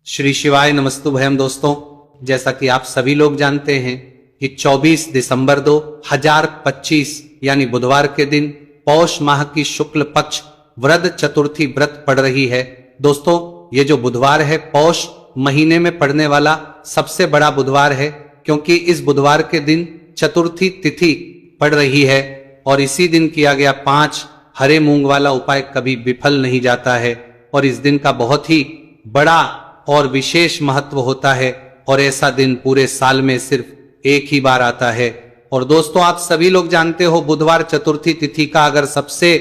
श्री शिवाय नमस्तुभयम। दोस्तों, जैसा कि आप सभी लोग जानते हैं कि 24 दिसंबर 2025 यानी बुधवार के दिन पौष माह की शुक्ल पक्ष वृध चतुर्थी व्रत पड़ रही है। दोस्तों, ये जो बुधवार है पौष महीने में पड़ने वाला सबसे बड़ा बुधवार है, क्योंकि इस बुधवार के दिन चतुर्थी तिथि पड़ रही है और इसी दिन किया गया 5 हरे मूंग वाला उपाय कभी विफल नहीं जाता है और इस दिन का बहुत ही बड़ा और विशेष महत्व होता है और ऐसा दिन पूरे साल में सिर्फ एक ही बार आता है। और दोस्तों, आप सभी लोग जानते हो बुधवार चतुर्थी तिथि का अगर सबसे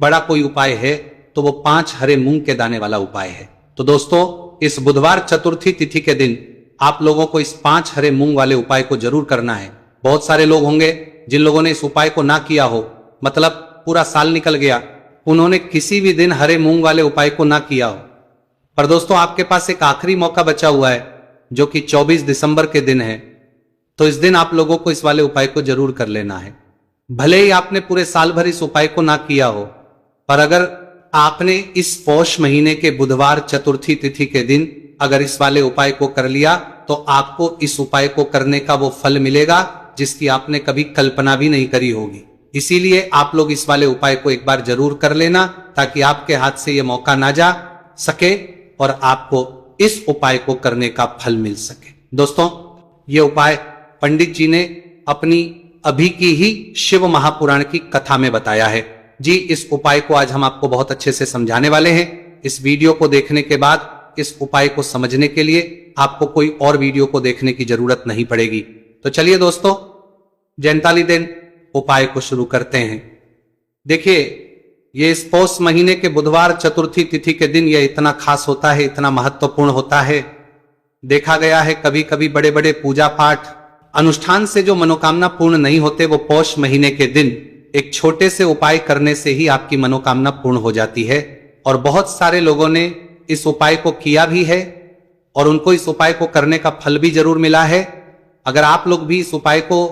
बड़ा कोई उपाय है तो वो 5 हरे मूंग के दाने वाला उपाय है। तो दोस्तों, इस बुधवार चतुर्थी तिथि के दिन आप लोगों को इस 5 हरे मूंग वाले उपाय को जरूर करना है। बहुत सारे लोग होंगे जिन लोगों ने इस उपाय को ना किया हो, मतलब पूरा साल निकल गया, उन्होंने किसी भी दिन हरे मूंग वाले उपाय को ना किया हो। पर दोस्तों, आपके पास एक आखिरी मौका बचा हुआ है जो कि 24 दिसंबर के दिन है। तो इस दिन आप लोगों को इस वाले उपाय को जरूर कर लेना है। भले ही आपने पूरे साल भर इस उपाय को ना किया हो, पर अगर आपने इस पौष महीने के बुधवार चतुर्थी तिथि के दिन अगर इस वाले उपाय को कर लिया तो आपको इस उपाय को करने का वो फल मिलेगा जिसकी आपने कभी कल्पना भी नहीं करी होगी। इसीलिए आप लोग इस वाले उपाय को एक बार जरूर कर लेना ताकि आपके हाथ से ये मौका ना जा सके और आपको इस उपाय को करने का फल मिल सके। दोस्तों, ये उपाय पंडित जी ने अपनी अभी की ही शिव महापुराण की कथा में बताया है। जी, इस उपाय को आज हम आपको बहुत अच्छे से समझाने वाले हैं। इस वीडियो को देखने के बाद इस उपाय को समझने के लिए आपको कोई और वीडियो को देखने की जरूरत नहीं पड़ेगी। तो चलिए दोस्तों, जयंताली दिन उपाय को शुरू करते हैं। देखिए, ये इस पौष महीने के बुधवार चतुर्थी तिथि के दिन यह इतना खास होता है, इतना महत्वपूर्ण होता है। देखा गया है कभी कभी बड़े बड़े पूजा पाठ अनुष्ठान से जो मनोकामना पूर्ण नहीं होते, वो पौष महीने के दिन एक छोटे से उपाय करने से ही आपकी मनोकामना पूर्ण हो जाती है। और बहुत सारे लोगों ने इस उपाय को किया भी है और उनको इस उपाय को करने का फल भी जरूर मिला है। अगर आप लोग भी इस उपाय को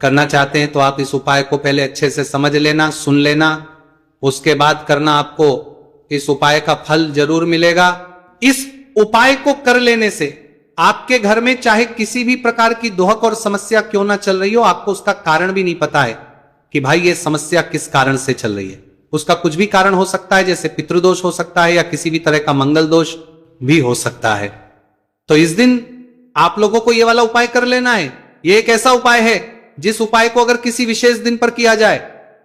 करना चाहते हैं तो आप इस उपाय को पहले अच्छे से समझ लेना, सुन लेना, उसके बाद करना। आपको इस उपाय का फल जरूर मिलेगा। इस उपाय को कर लेने से आपके घर में चाहे किसी भी प्रकार की दुहक और समस्या क्यों ना चल रही हो, आपको उसका कारण भी नहीं पता है कि भाई ये समस्या किस कारण से चल रही है। उसका कुछ भी कारण हो सकता है, जैसे पितृदोष हो सकता है या किसी भी तरह का मंगल दोष भी हो सकता है। तो इस दिन आप लोगों को यह वाला उपाय कर लेना है। यह एक ऐसा उपाय है जिस उपाय को अगर किसी विशेष दिन पर किया जाए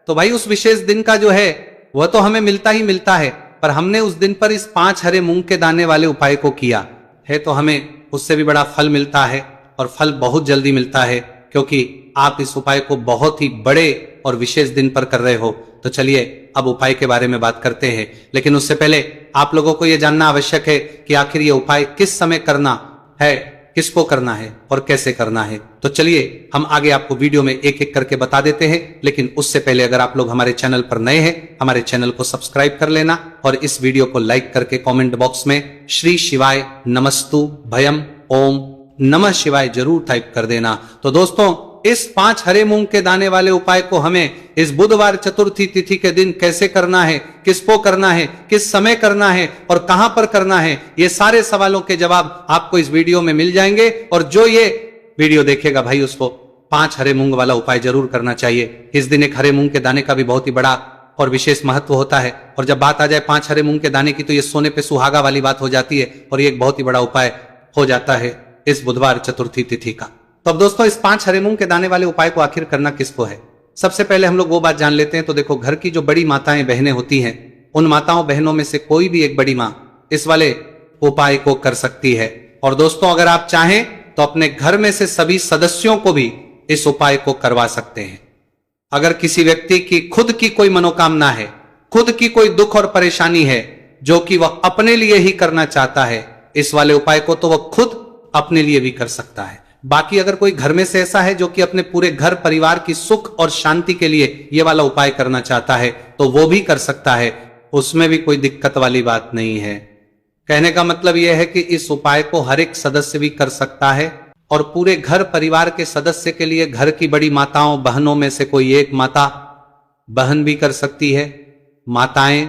तो भाई उस विशेष दिन का जो है वह तो हमें मिलता ही मिलता है, पर हमने उस दिन पर इस 5 हरे मूंग के दाने वाले उपाय को किया है तो हमें उससे भी बड़ा फल मिलता है और फल बहुत जल्दी मिलता है, क्योंकि आप इस उपाय को बहुत ही बड़े और विशेष दिन पर कर रहे हो। तो चलिए अब उपाय के बारे में बात करते हैं, लेकिन उससे पहले आप लोगों को यह जानना आवश्यक है कि आखिर ये उपाय किस समय करना है, किसको करना है और कैसे करना है। तो चलिए हम आगे आपको वीडियो में एक एक करके बता देते हैं, लेकिन उससे पहले अगर आप लोग हमारे चैनल पर नए हैं, हमारे चैनल को सब्सक्राइब कर लेना और इस वीडियो को लाइक करके कमेंट बॉक्स में श्री शिवाय नमस्तु भयम ओम नमः शिवाय जरूर टाइप कर देना। तो दोस्तों, इस 5 हरे मूंग के दाने वाले उपाय को हमें इस बुधवार चतुर्थी तिथि के दिन कैसे करना है, किसको करना है, किस समय करना है और कहां पर करना है, ये सारे सवालों के जवाब आपको इस वीडियो में मिल जाएंगे। और जो ये वीडियो देखेगा भाई उसको 5 हरे मूंग वाला उपाय जरूर करना चाहिए। इस दिन एक हरे मूंग के दाने का भी बहुत ही बड़ा और विशेष महत्व होता है। और जब बात आ जाए 5 हरे मूंग के दाने की तो ये सोने पे सुहागा वाली बात हो जाती है और ये एक बहुत ही बड़ा उपाय हो जाता है इस बुधवार चतुर्थी तिथि का। तो अब दोस्तों, इस 5 हरे मूंग के दाने वाले उपाय को आखिर करना किसको है, सबसे पहले हम लोग वो बात जान लेते हैं। तो देखो, घर की जो बड़ी माताएं बहनें होती हैं, उन माताओं बहनों में से कोई भी एक बड़ी मां इस वाले उपाय को कर सकती है। और दोस्तों, अगर आप चाहें तो अपने घर में से सभी सदस्यों को भी इस उपाय को करवा सकते हैं। अगर किसी व्यक्ति की खुद की कोई मनोकामना है, खुद की कोई दुख और परेशानी है जो कि वह अपने लिए ही करना चाहता है इस वाले उपाय को, तो वह खुद अपने लिए भी कर सकता है। बाकी अगर कोई घर में से ऐसा है जो कि अपने पूरे घर परिवार की सुख और शांति के लिए ये वाला उपाय करना चाहता है तो वो भी कर सकता है, उसमें भी कोई दिक्कत वाली बात नहीं है। कहने का मतलब यह है कि इस उपाय को हर एक सदस्य भी कर सकता है और पूरे घर परिवार के सदस्य के लिए घर की बड़ी माताओं बहनों में से कोई एक माता बहन भी कर सकती है। माताएं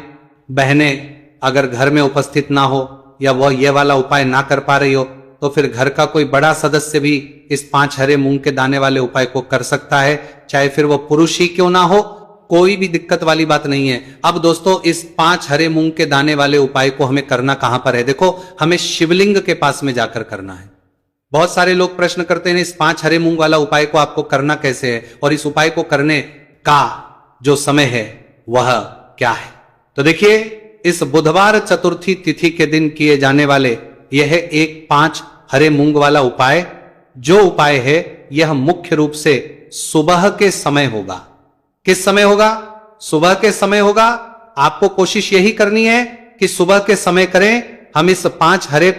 बहनें अगर घर में उपस्थित ना हो या वह ये वाला उपाय ना कर पा रही हो, तो फिर घर का कोई बड़ा सदस्य भी इस 5 हरे मूंग के दाने वाले उपाय को कर सकता है, चाहे फिर वो पुरुष ही क्यों ना हो, कोई भी दिक्कत वाली बात नहीं है। अब दोस्तों, इस 5 हरे मूंग के दाने वाले उपाय को हमें करना कहां पर है? देखो, हमें शिवलिंग के पास में जाकर करना है। बहुत सारे लोग प्रश्न करते हैं इस 5 हरे मूंग वाला उपाय को आपको करना कैसे है, और इस उपाय को करने का जो समय है वह क्या है? तो देखिए, इस बुधवार चतुर्थी तिथि के दिन किए जाने वाले यह एक 5 हरे मूंग वाला उपाय, जो उपाय है यह मुख्य रूप से सुबह के समय होगा। किस समय होगा? सुबह के समय होगा। आपको कोशिश यही करनी है कि सुबह के समय करें। हम इस 5 हरे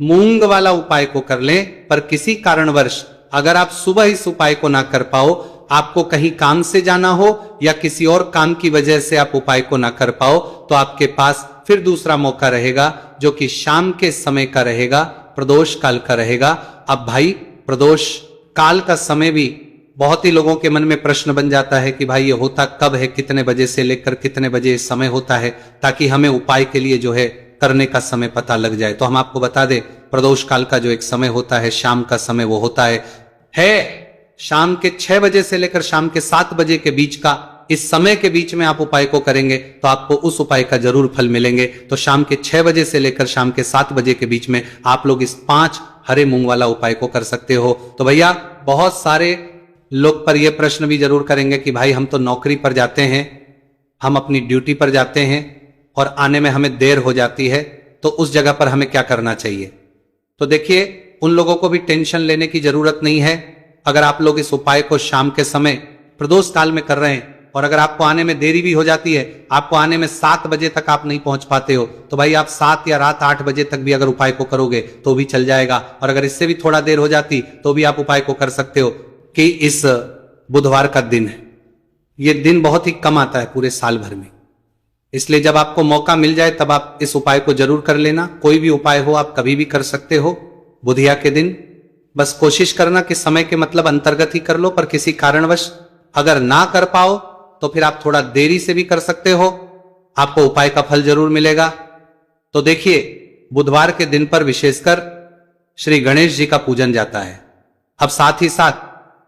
मूंग वाला उपाय को कर लें, पर किसी कारणवश अगर आप सुबह इस उपाय को ना कर पाओ, आपको कहीं काम से जाना हो या किसी और काम की वजह से आप उपाय को ना कर पाओ, तो आपके पास फिर दूसरा मौका रहेगा, जो कि शाम के समय का रहेगा, प्रदोष काल का रहेगा। अब भाई, प्रदोष काल का समय भी बहुत ही लोगों के मन में प्रश्न बन जाता है कि भाई ये होता कब है, कितने बजे से लेकर कितने बजे समय होता है, ताकि हमें उपाय के लिए जो है करने का समय पता लग जाए। तो हम आपको बता दें, प्रदोष काल का जो एक समय होता है, शाम का समय, वो होता है शाम के 6 बजे से लेकर शाम के 7 बजे के बीच का। इस समय के बीच में आप उपाय को करेंगे तो आपको उस उपाय का जरूर फल मिलेंगे। तो शाम के 6 बजे से लेकर शाम के 7 बजे के बीच में आप लोग इस 5 हरे मूंग वाला उपाय को कर सकते हो। तो भैया, बहुत सारे लोग पर यह प्रश्न भी जरूर करेंगे कि भाई हम तो नौकरी पर जाते हैं, हम अपनी ड्यूटी पर जाते हैं और आने में हमें देर हो जाती है, तो उस जगह पर हमें क्या करना चाहिए? तो देखिए, उन लोगों को भी टेंशन लेने की जरूरत नहीं है। अगर आप लोग इस उपाय को शाम के समय प्रदोष काल में कर रहे हैं, और अगर आपको आने में देरी भी हो जाती है, आपको आने में 7 बजे तक आप नहीं पहुंच पाते हो, तो भाई आप 7 या रात 8 बजे तक भी अगर उपाय को करोगे तो भी चल जाएगा। और अगर इससे भी थोड़ा देर हो जाती तो भी आप उपाय को कर सकते हो। कि इस बुधवार का दिन है, यह दिन बहुत ही कम आता है पूरे साल भर में, इसलिए जब आपको मौका मिल जाए तब आप इस उपाय को जरूर कर लेना। कोई भी उपाय हो आप कभी भी कर सकते हो बुधिया के दिन। बस कोशिश करना कि समय के मतलब अंतर्गत ही कर लो, पर किसी कारणवश अगर ना कर पाओ तो फिर आप थोड़ा देरी से भी कर सकते हो, आपको उपाय का फल जरूर मिलेगा। तो देखिए, बुधवार के दिन पर विशेषकर श्री गणेश जी का पूजन जाता है। अब साथ ही साथ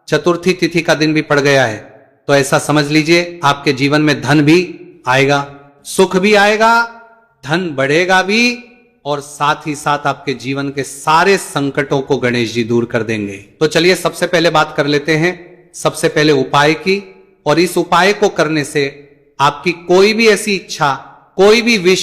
चतुर्थी तिथि का दिन भी पड़ गया है, तो ऐसा समझ लीजिए आपके जीवन में धन भी आएगा, सुख भी आएगा, धन बढ़ेगा भी, और साथ ही साथ आपके जीवन के सारे संकटों को गणेश जी दूर कर देंगे। तो चलिए सबसे पहले बात कर लेते हैं सबसे पहले उपाय की, और इस उपाय को करने से आपकी कोई भी ऐसी इच्छा, कोई भी विश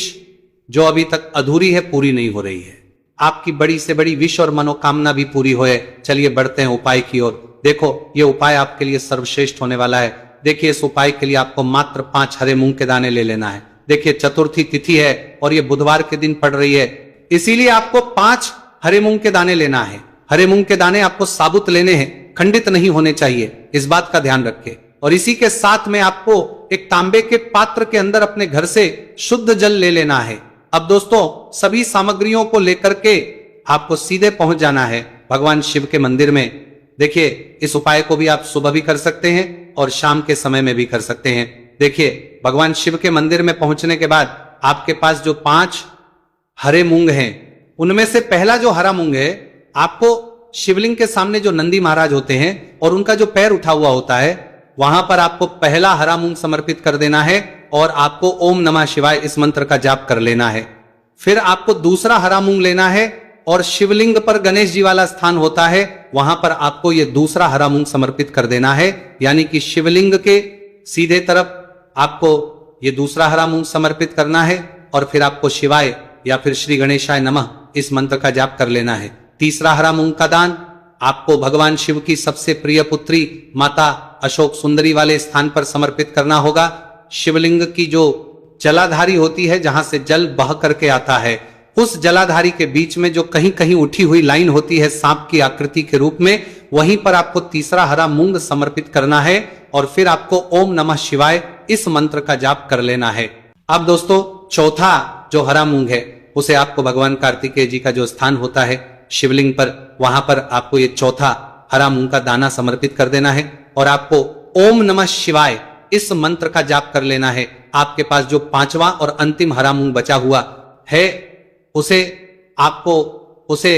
जो अभी तक अधूरी है, पूरी नहीं हो रही है। आपकी बड़ी से बड़ी विश और मनोकामना भी पूरी होए। चलिए बढ़ते हैं उपाय की ओर। देखो, ये उपाय आपके लिए सर्वश्रेष्ठ होने वाला है। देखिए, इस उपाय के लिए आपको मात्र 5 हरे मूंग के दाने ले लेना है। देखिए, चतुर्थी तिथि है और ये बुधवार के दिन पड़ रही है, इसीलिए आपको 5 हरे मूंग के दाने लेना है। हरे मूंग के दाने आपको साबुत लेने हैं, खंडित नहीं होने चाहिए, इस बात का ध्यान रखें। और इसी के साथ में आपको एक तांबे के पात्र के अंदर अपने घर से शुद्ध जल ले लेना है। अब दोस्तों, सभी सामग्रियों को लेकर के आपको सीधे पहुंच जाना है भगवान शिव के मंदिर में। देखिए, इस उपाय को भी आप सुबह भी कर सकते हैं और शाम के समय में भी कर सकते हैं। देखिए, भगवान शिव के मंदिर में पहुंचने के बाद आपके पास जो 5 हरे मूंग हैं, उनमें से पहला जो हरा मूंग है, आपको शिवलिंग के सामने जो नंदी महाराज होते हैं और उनका जो पैर उठा हुआ होता है, वहां पर आपको पहला हरा मूंग समर्पित कर देना है और आपको ओम नमः शिवाय इस मंत्र का जाप कर लेना है। फिर आपको दूसरा हरा मूंग लेना है और शिवलिंग पर गणेश जी वाला स्थान होता है, वहां पर आपको यह दूसरा हरा मूंग समर्पित कर देना है। यानी कि शिवलिंग के सीधे तरफ आपको यह दूसरा हरा मूंग समर्पित करना है और फिर आपको शिवाय या फिर श्री गणेशाय नमः इस मंत्र का जाप कर लेना है। तीसरा हरा मूंग का दान आपको भगवान शिव की सबसे प्रिय पुत्री माता अशोक सुंदरी वाले स्थान पर समर्पित करना होगा। शिवलिंग की जो जलाधारी होती है, जहां से जल बह करके आता है, उस जलाधारी के बीच में जो कहीं कहीं उठी हुई लाइन होती है सांप की आकृति के रूप में, वहीं पर आपको तीसरा हरा मूंग समर्पित करना है और फिर आपको ओम नमः शिवाय इस मंत्र का जाप कर लेना है। अब दोस्तों, चौथा जो हरा मूंग है, उसे आपको भगवान कार्तिकेय जी का जो स्थान होता है शिवलिंग पर, वहां पर आपको ये चौथा हरा मूंग का दाना समर्पित कर देना है और आपको ओम नमः शिवाय इस मंत्र का जाप कर लेना है। आपके पास जो 5वां और अंतिम हरा मूंग बचा हुआ है, उसे आपको उसे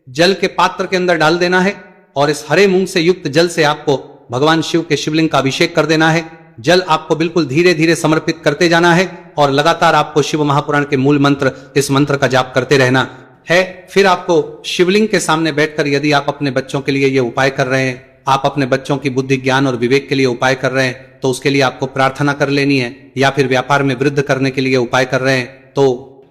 जल के पात्र के अंदर डाल देना है और इस हरे मूंग से युक्त जल से आपको भगवान शिव के शिवलिंग का अभिषेक कर देना है। जल आपको बिल्कुल धीरे धीरे समर्पित करते जाना है और लगातार आपको शिव महापुराण के मूल मंत्र, इस मंत्र का जाप करते रहना है। फिर आपको शिवलिंग के सामने बैठकर, यदि आप अपने बच्चों के लिए ये उपाय कर रहे हैं, आप अपने बच्चों की बुद्धि, ज्ञान और विवेक के लिए उपाय कर रहे हैं, तो उसके लिए आपको प्रार्थना कर लेनी है। या फिर व्यापार में वृद्धि करने के लिए उपाय कर रहे हैं तो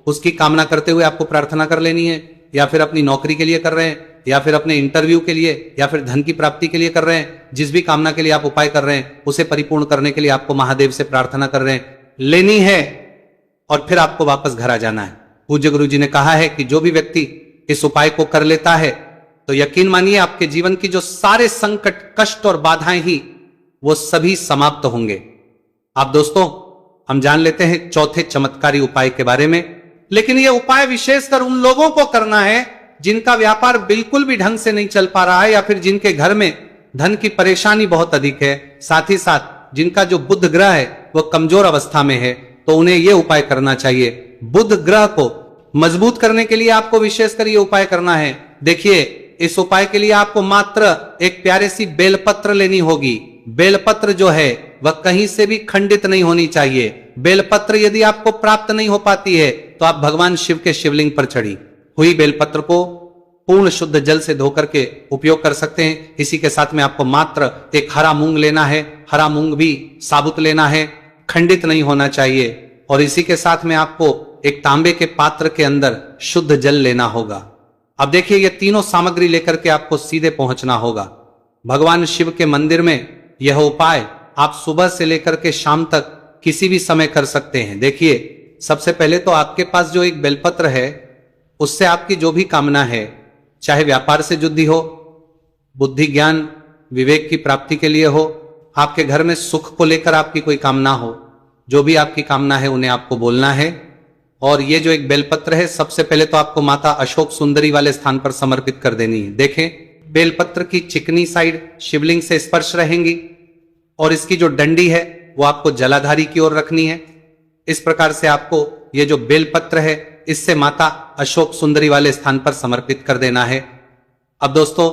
उसकी कामना करते हुए आपको प्रार्थना कर लेनी है। या फिर अपनी नौकरी के लिए कर रहे हैं, या फिर अपने इंटरव्यू के लिए, या फिर धन की प्राप्ति के लिए कर रहे हैं, जिस भी कामना के लिए आप उपाय कर रहे हैं उसे परिपूर्ण करने के लिए आपको महादेव से प्रार्थना कर रहे हैं, लेनी है और फिर आपको वापस घर आ जाना है। पूज्य गुरु जी ने कहा है कि जो भी व्यक्ति इस उपाय को कर लेता है तो यकीन मानिए आपके जीवन की जो सारे संकट, कष्ट और बाधाएं ही वो सभी समाप्त होंगे। आप दोस्तों, हम जान लेते हैं चौथे चमत्कारी उपाय के बारे में। लेकिन यह उपाय विशेषकर उन लोगों को करना है जिनका व्यापार बिल्कुल भी ढंग से नहीं चल पा रहा है, या फिर जिनके घर में धन की परेशानी बहुत अधिक है, साथ ही साथ जिनका जो बुध ग्रह है वह कमजोर अवस्था में है, तो उन्हें यह उपाय करना चाहिए। बुध ग्रह को मजबूत करने के लिए आपको विशेषकर यह उपाय करना है। देखिए, इस उपाय के लिए आपको मात्र एक प्यारे सी बेलपत्र लेनी होगी। बेलपत्र जो है वह कहीं से भी खंडित नहीं होनी चाहिए। बेलपत्र यदि आपको प्राप्त नहीं हो पाती है तो आप भगवान शिव के शिवलिंग पर चढ़ी हुई बेलपत्र को पूर्ण शुद्ध जल से धोकर के उपयोग कर सकते हैं। इसी के साथ में आपको मात्र एक हरा मूंग लेना है। हरा मूंग भी साबुत लेना है, खंडित नहीं होना चाहिए। और इसी के साथ में आपको एक तांबे के पात्र के अंदर शुद्ध जल लेना होगा। अब देखिए, ये तीनों सामग्री लेकर के आपको सीधे पहुंचना होगा भगवान शिव के मंदिर में। यह उपाय आप सुबह से लेकर के शाम तक किसी भी समय कर सकते हैं। देखिए, सबसे पहले तो आपके पास जो एक बेलपत्र है उससे आपकी जो भी कामना है, चाहे व्यापार से जुड़ी हो, बुद्धि ज्ञान विवेक की प्राप्ति के लिए हो, आपके घर में सुख को लेकर आपकी कोई कामना हो, जो भी आपकी कामना है उन्हें आपको बोलना है। और ये जो एक बेलपत्र है, सबसे पहले तो आपको माता अशोक सुंदरी वाले स्थान पर समर्पित कर देनी है। देखें, बेलपत्र की चिकनी साइड शिवलिंग से स्पर्श रहेंगी और इसकी जो डंडी है वो आपको जलाधारी की ओर रखनी है। इस प्रकार से आपको ये जो बेलपत्र है इससे माता अशोक सुंदरी वाले स्थान पर समर्पित कर देना है। अब दोस्तों,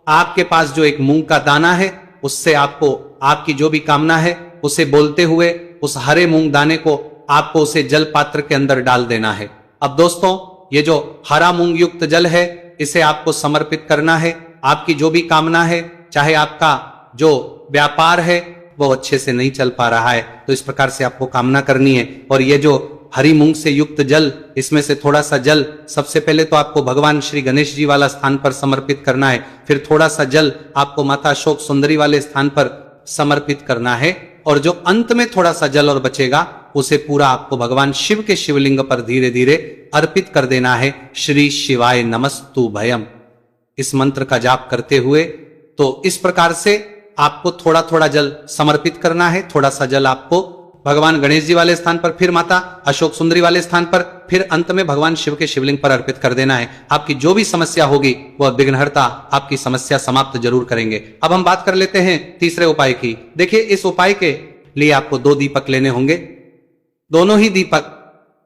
आपके पास जो एक मूंग का दाना है उससे आपको आपकी जो भी कामना है उसे बोलते हुए उस हरे मूंग दाने को आपको उसे जल पात्र के अंदर डाल देना है। अब दोस्तों, ये जो हरा मूंग युक्त जल है इसे आपको समर्पित करना है। आपकी जो भी कामना है, चाहे आपका जो व्यापार है वो अच्छे से नहीं चल पा रहा है, तो इस प्रकार से आपको कामना करनी है। और ये जो हरी मूंग से युक्त जल, इसमें से थोड़ा सा जल सबसे पहले तो आपको भगवान श्री गणेश जी वाला स्थान पर समर्पित करना है। फिर थोड़ा सा जल आपको माता अशोक सुंदरी वाले स्थान पर समर्पित करना है। और जो अंत में थोड़ा सा जल और बचेगा उसे पूरा आपको भगवान शिव के शिवलिंग पर धीरे धीरे अर्पित कर देना है। श्री शिवाय नमस्तु भयम, इस मंत्र का जाप करते हुए। तो इस प्रकार से आपको थोड़ा थोड़ा जल समर्पित करना है। थोड़ा सा जल आपको भगवान गणेश जी वाले स्थान पर, फिर माता अशोक सुंदरी वाले स्थान पर, फिर अंत में भगवान शिव के शिवलिंग पर अर्पित कर देना है। आपकी जो भी समस्या होगी वह विघ्नहर्ता आपकी समस्या समाप्त जरूर करेंगे। अब हम बात कर लेते हैं तीसरे उपाय की। देखिए, इस उपाय के लिए आपको 2 दीपक लेने होंगे। दोनों ही दीपक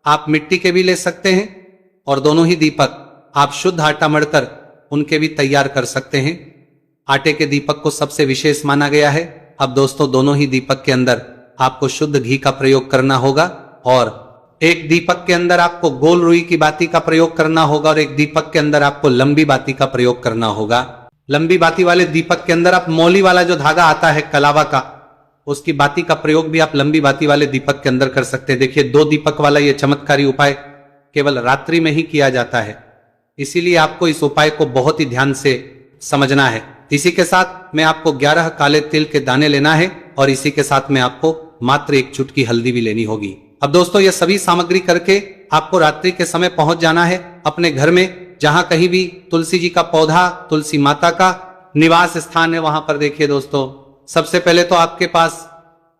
आप मिट्टी के भी ले सकते हैं और दोनों ही दीपक आप शुद्ध आटा मढ़कर उनके भी तैयार कर सकते हैं। आटे के दीपक को सबसे विशेष माना गया है। अब दोस्तों, दोनों ही दीपक के अंदर आपको शुद्ध घी का प्रयोग करना होगा और एक दीपक के अंदर आपको गोल रुई की बाती का प्रयोग करना होगा और एक दीपक के अंदर आपको लंबी बाती का प्रयोग करना होगा। लंबी बाती वाले दीपक के अंदर आप मौली वाला जो धागा आता है कलावा का, उसकी बाती का प्रयोग भी आप लंबी बाती वाले दीपक के अंदर कर सकते हैं। देखिए, 2 दीपक वाला यह चमत्कारी उपाय केवल रात्रि में ही किया जाता है, इसीलिए आपको इस उपाय को बहुत ही ध्यान से समझना है। इसी के साथ में आपको 11 काले तिल के दाने लेना है और इसी के साथ में आपको मात्र 1 चुटकी हल्दी भी लेनी होगी। अब दोस्तों, यह सभी सामग्री करके आपको रात्रि के समय पहुंच जाना है अपने घर में, जहां कहीं भी तुलसी जी का पौधा, तुलसी माता का निवास स्थान है, वहां पर देखिए दोस्तों, सबसे पहले तो आपके पास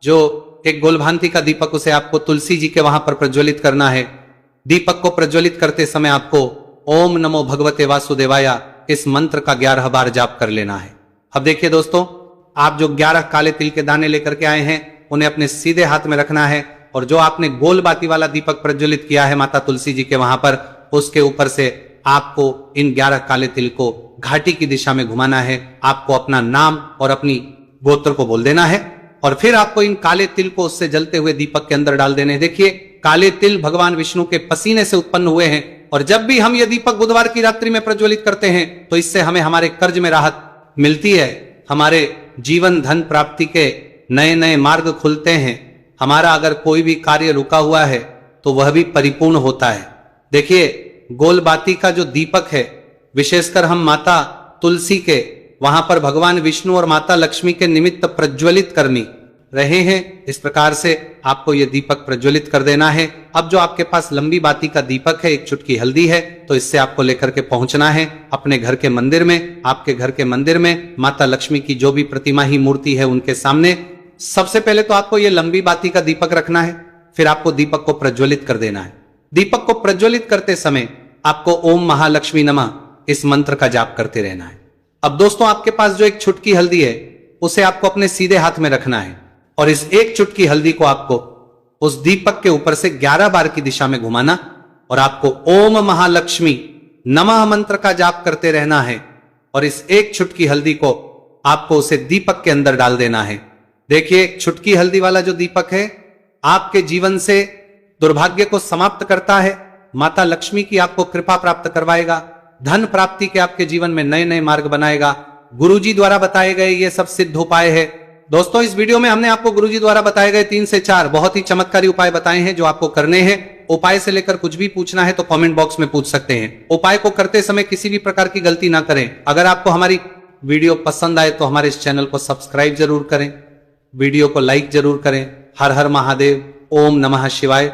जो एक गोलभांति का दीपक, उसे आपको तुलसी जी के वहां पर प्रज्वलित करना है। दीपक को प्रज्वलित करते समय आपको ओम नमो भगवते वासुदेवाय इस मंत्र का 11 बार जाप कर लेना है। अब देखिए दोस्तों, आप जो 11 काले तिल के दाने लेकर के आए हैं उन्हें अपने सीधे हाथ में रखना है और जो आपने गोल बाती वाला दीपक प्रज्वलित किया है माता तुलसी जी के वहां पर, उसके ऊपर से आपको इन 11 काले तिल को घाटी की दिशा में घुमाना है। आपको अपना नाम और अपनी गोत्र को बोल देना है और फिर आपको इन काले तिल को उससे जलते हुए दीपक के अंदर डाल देने। देखिए, काले तिल भगवान विष्णु के पसीने से उत्पन्न हुए हैं और जब भी हम ये दीपक बुधवार की रात्रि में प्रज्वलित करते हैं तो इससे हमें हमारे कर्ज में राहत मिलती है, हमारे जीवन धन प्राप्ति के नए नए मार्ग खुलते हैं, हमारा अगर कोई भी कार्य रुका हुआ है तो वह भी परिपूर्ण होता है। देखिए, गोलबाती का जो दीपक है, विशेषकर हम माता तुलसी के वहां पर भगवान विष्णु और माता लक्ष्मी के निमित्त प्रज्वलित करनी रहे हैं। इस प्रकार से आपको यह दीपक प्रज्वलित कर देना है। अब जो आपके पास लंबी बाती का दीपक है, एक चुटकी हल्दी है, तो इससे आपको लेकर के पहुंचना है अपने घर के मंदिर में। आपके घर के मंदिर में माता लक्ष्मी की जो भी प्रतिमा ही मूर्ति है उनके सामने सबसे पहले तो आपको यह लंबी बाती का दीपक रखना है, फिर आपको दीपक को प्रज्वलित कर देना है। दीपक को प्रज्वलित करते समय आपको ओम महालक्ष्मी नमः इस मंत्र का जाप करते रहना है। अब दोस्तों, आपके पास जो एक चुटकी हल्दी है उसे आपको अपने सीधे हाथ में रखना है और इस एक चुटकी हल्दी को आपको उस दीपक के ऊपर से 11 बार की दिशा में घुमाना और आपको ओम महालक्ष्मी नमः मंत्र का जाप करते रहना है और इस एक चुटकी हल्दी को आपको उसे दीपक के अंदर डाल देना है। देखिए, चुटकी हल्दी वाला जो दीपक है आपके जीवन से दुर्भाग्य को समाप्त करता है, माता लक्ष्मी की आपको कृपा प्राप्त करवाएगा, धन प्राप्ति के आपके जीवन में नए नए मार्ग बनाएगा। गुरुजी द्वारा बताए गए ये सब सिद्ध उपाय है। दोस्तों, इस वीडियो में हमने आपको गुरुजी द्वारा बताए गए 3 से 4 बहुत ही चमत्कारी उपाय बताए हैं जो आपको करने हैं। उपाय से लेकर कुछ भी पूछना है तो कमेंट बॉक्स में पूछ सकते हैं। उपाय को करते समय किसी भी प्रकार की गलती ना करें। अगर आपको हमारी वीडियो पसंद आए तो हमारे इस चैनल को सब्सक्राइब जरूर करें, वीडियो को लाइक जरूर करें। हर हर महादेव, ओम नमः शिवाय।